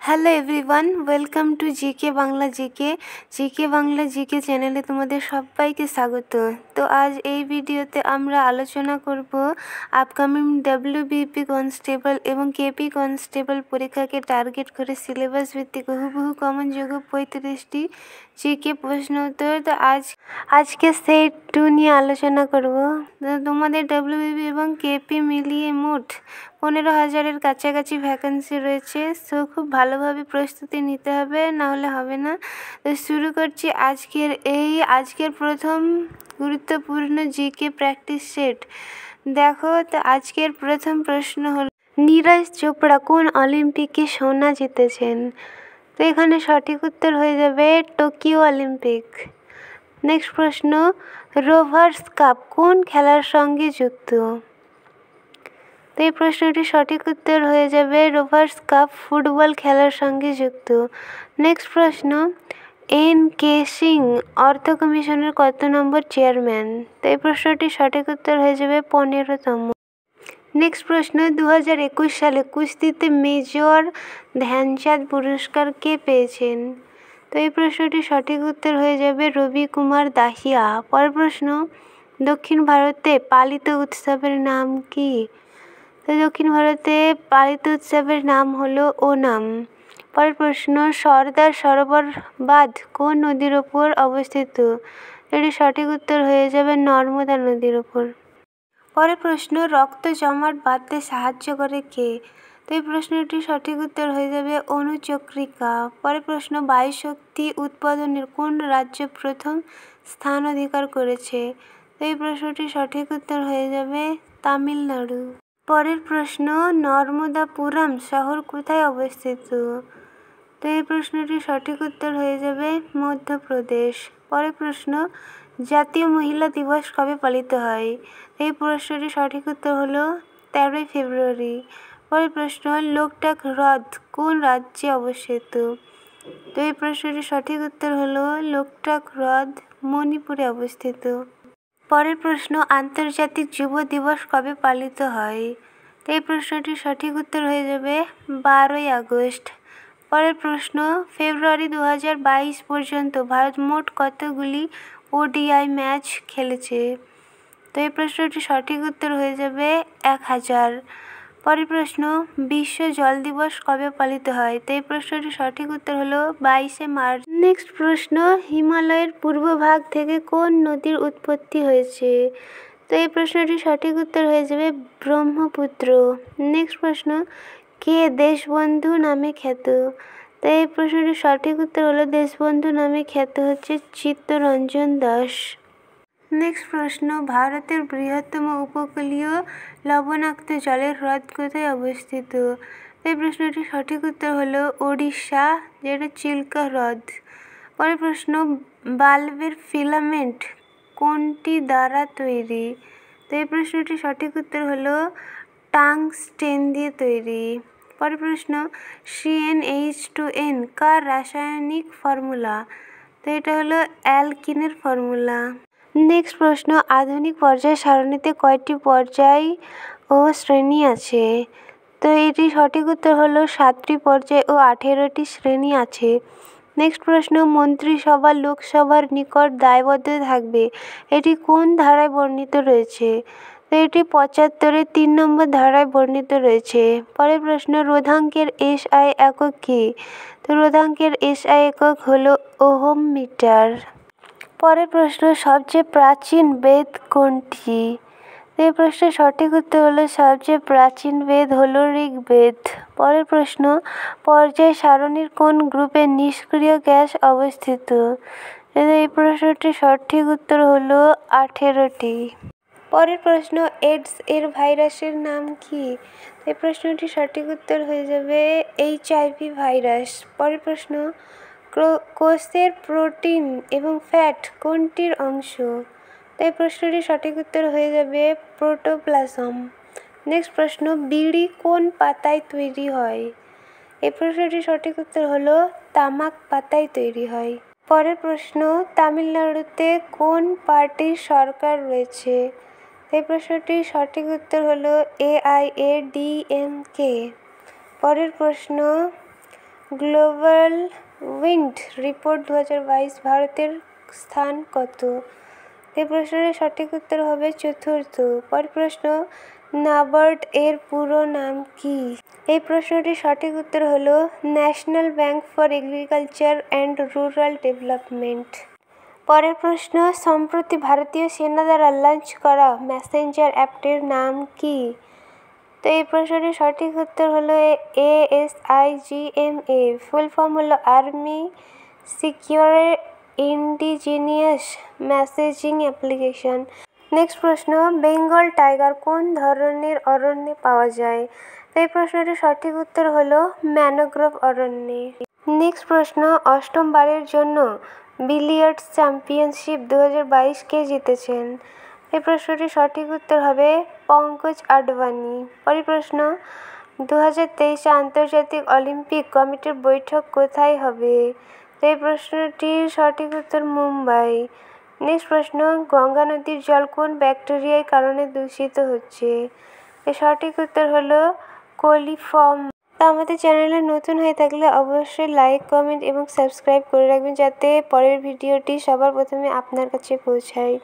Hello everyone, welcome to GK Bangla GK Bangla GK চ্যানেলে তোমাদের সবাইকে স্বাগত। তো আজ এই ভিডিওতে আমরা আলোচনা করব আপকামিং ডাব্লিউবিপি কনস্টেবল এবং কেপি কনস্টেবল পরীক্ষাকে টার্গেট করে সিলেবাস ভিত্তিক হুবহু কমন যোগ্য 35টি জিকে প্রশ্ন উত্তর। তো আজকে সেট 2 নিয়ে আলোচনা করব। তো তোমাদের ডাব্লিউবিপি এবং কেপি মিলিয়ে মোট 15,000-এর কাছাকাছি ভ্যাকেন্সি রয়েছে। সো খুব ভালোভাবে প্রস্তুতি নিতে হবে, নাহলে হবে না। তো শুরু করছি আজকের প্রথম গুরুত্বপূর্ণ জিকে প্র্যাকটিস সেট। দেখো, তো আজকের প্রথম প্রশ্ন হলো, নীরজ চোপড়া কোন অলিম্পিকে সোনা জিতেছেন? তো এখানে সঠিক উত্তর হয়ে যাবে টোকিও অলিম্পিক। নেক্সট প্রশ্ন, রোভার্স কাপ কোন খেলার সঙ্গে যুক্ত? তো এই প্রশ্নটির সঠিক উত্তর হয়ে যাবে রোভার্স কাপ ফুটবল খেলার সঙ্গে যুক্ত। নেক্সট প্রশ্ন, এন.কে. সিং অর্থ কমিশনের কত নম্বর চেয়ারম্যান? তো এই প্রশ্নটির সঠিক উত্তর হয়ে যাবে 15তম। নেক্সট প্রশ্ন, 2021 সালে কুস্তিতে মেজর ধ্যানচাঁদ পুরস্কার কে পেয়েছেন? তো এই প্রশ্নটির সঠিক উত্তর হয়ে যাবে রবি কুমার দাহিয়া। পরের প্রশ্ন, দক্ষিণ ভারতে পালিত উৎসবের নাম কি? তো দক্ষিণ ভারতে পালিত উৎসবের নাম হলো ওনাম। পরের প্রশ্ন, সর্দার সরোবর বাঁধ কোন নদীর ওপর অবস্থিত? এটি সঠিক উত্তর হয়ে যাবে নর্মদা নদীর ওপর। পরের প্রশ্ন, রক্ত জমাট বাঁধতে সাহায্য করে কে? তো এই প্রশ্নটির সঠিক উত্তর হয়ে যাবে অনুচক্রিকা। পরের প্রশ্ন, বায়ুশক্তি উৎপাদনের কোন রাজ্য প্রথম স্থান অধিকার করেছে? তো এই প্রশ্নটির সঠিক উত্তর হয়ে যাবে তামিলনাড়ু। পরের প্রশ্ন, নর্মদাপুরম শহর কোথায় অবস্থিত? তো এই প্রশ্নটির সঠিক উত্তর হয়ে যাবে মধ্যপ্রদেশ। পরের প্রশ্ন, জাতীয় মহিলা দিবস কবে পালিত হয়? এই প্রশ্নটির সঠিক উত্তর হলো 13ই ফেব্রুয়ারি। পরের প্রশ্ন, লোকটাক হ্রদ কোন রাজ্যে অবস্থিত? তো এই প্রশ্নটির সঠিক উত্তর হলো লোকটাক হ্রদ মণিপুরে অবস্থিত। পরের প্রশ্ন, আন্তর্জাতিক যুব দিবস কবে পালিত হয়? তো এই প্রশ্নটির সঠিক উত্তর হয়ে যাবে 12ই আগস্ট। পরের প্রশ্ন, ফেব্রুয়ারি 2022 পর্যন্ত ভারত মোট কতগুলি ওডিআই ম্যাচ খেলেছে? তো এই প্রশ্নটির সঠিক উত্তর হয়ে যাবে 1000। পরের প্রশ্ন, বিশ্ব জল দিবস কবে পালিত হয়? তো এই প্রশ্নটির সঠিক উত্তর হলো 22শে মার্চ। নেক্সট প্রশ্ন, হিমালয়ের পূর্ব ভাগ থেকে কোন নদীর উৎপত্তি হয়েছে? তো এই প্রশ্নটির সঠিক উত্তর হয়ে যাবে ব্রহ্মপুত্র। নেক্সট প্রশ্ন, কে দেশবন্ধু নামে খ্যাত? তো এই প্রশ্নটির সঠিক উত্তর হলো দেশবন্ধু নামে খ্যাত হচ্ছে চিত্তরঞ্জন দাস। নেক্সট প্রশ্ন, ভারতের বৃহত্তম উপকূলীয় লবণাক্ত জলের হ্রদ কোথায় অবস্থিত? এই প্রশ্নটির সঠিক উত্তর হলো ওড়িশা, যেটা চিল্কা হ্রদ। পরের প্রশ্ন, বাল্বের ফিলামেন্ট কোনটি দ্বারা তৈরি? তো এই প্রশ্নটির সঠিক উত্তর হলো টাংস্টেন দিয়ে তৈরি। পরের প্রশ্ন, CnH2n কার রাসায়নিক ফর্মুলা? তো এটা হলো অ্যালকিনের ফর্মুলা। নেক্সট প্রশ্ন, আধুনিক পর্যায় সারণীতে কয়টি পর্যায় ও শ্রেণী আছে? তো এটি সঠিক উত্তর হলো 7টি পর্যায় ও 18টি শ্রেণী আছে। নেক্সট প্রশ্ন, মন্ত্রিসভা লোকসভার নিকট দায়বদ্ধ থাকবে, এটি কোন ধারায় বর্ণিত রয়েছে? তো এটি 75-এর 3 নম্বর ধারায় বর্ণিত রয়েছে। পরের প্রশ্ন, রোধাঙ্কের SI একক কী? তো রোধাঙ্কের SI একক হলো ওহম মিটার। পরের প্রশ্ন, সবচেয়ে প্রাচীন বেদ কোনটি? এই প্রশ্নের সঠিক উত্তর হলো সবচেয়ে প্রাচীন বেদ হলো ঋগ্বেদ। পরের প্রশ্ন, পর্যায় সারণীর কোন গ্রুপে নিষ্ক্রিয় গ্যাস অবস্থিত? এই প্রশ্নটির সঠিক উত্তর হলো 18টি। পরের প্রশ্ন, এইডস এর ভাইরাসের নাম কি? এই প্রশ্নটির সঠিক উত্তর হয়ে যাবে HIV ভাইরাস। পরের প্রশ্ন, কোষের প্রোটিন এবং ফ্যাট কোনটির অংশ? এই প্রশ্নটির সঠিক উত্তর হয়ে যাবে প্রোটোপ্লাজম। নেক্সট প্রশ্ন, বিড়ি কোন পাতায় তৈরি হয়? এই প্রশ্নটির সঠিক উত্তর হলো তামাক পাতায় তৈরি হয়। পরের প্রশ্ন, তামিলনাড়ুতে কোন পার্টির সরকার রয়েছে? এই প্রশ্নটির সঠিক উত্তর হলো AIADMK। পরের প্রশ্ন, গ্লোবাল উইন্ড রিপোর্ট 2022 ভারতের স্থান কত? এই প্রশ্নের সঠিক উত্তর হবে চতুর্থ। পরের প্রশ্ন, নাবার্ড এর পুরো নাম কি? এই প্রশ্নটির সঠিক উত্তর হলো national bank for agriculture and rural development. পরের প্রশ্ন, সম্প্রতি ভারতীয় সেনা দ্বারা লঞ্চ করা মেসেঞ্জার অ্যাপটির নাম কি? তো এই প্রশ্নটির সঠিক উত্তর হলো ASIGMA। ফুল ফর্ম হলো army secure indigenous messaging application. Next প্রশ্ন, বেঙ্গল টাইগার কোন ধরনের অরণ্যে পাওয়া যায়? এই প্রশ্নটির সঠিক উত্তর হলো ম্যানগ্রোভ অরণ্যে। নেক্সট প্রশ্ন, অষ্টমবারের জন্য বিলিয়ার্ডস চ্যাম্পিয়নশিপ 2022 কে জিতেছেন? এই প্রশ্নটির সঠিক উত্তর হবে পঙ্কজ আডবাণী। পরের প্রশ্ন, 2023 আন্তর্জাতিক অলিম্পিক কমিটির বৈঠক কোথায় হবে? এই প্রশ্নটির সঠিক উত্তর মুম্বাই। নেক্সট প্রশ্ন, গঙ্গা নদীর জল কোন ব্যাকটেরিয়ার কারণে দূষিত হচ্ছে? এর সঠিক উত্তর হলো কোলিফর্ম। তো আমাদের চ্যানেলে নতুন হয়ে থাকলে অবশ্যই লাইক, কমেন্ট এবং সাবস্ক্রাইব করে রাখবেন যাতে পরের ভিডিওটি সবার প্রথমে আপনার কাছে পৌঁছায়।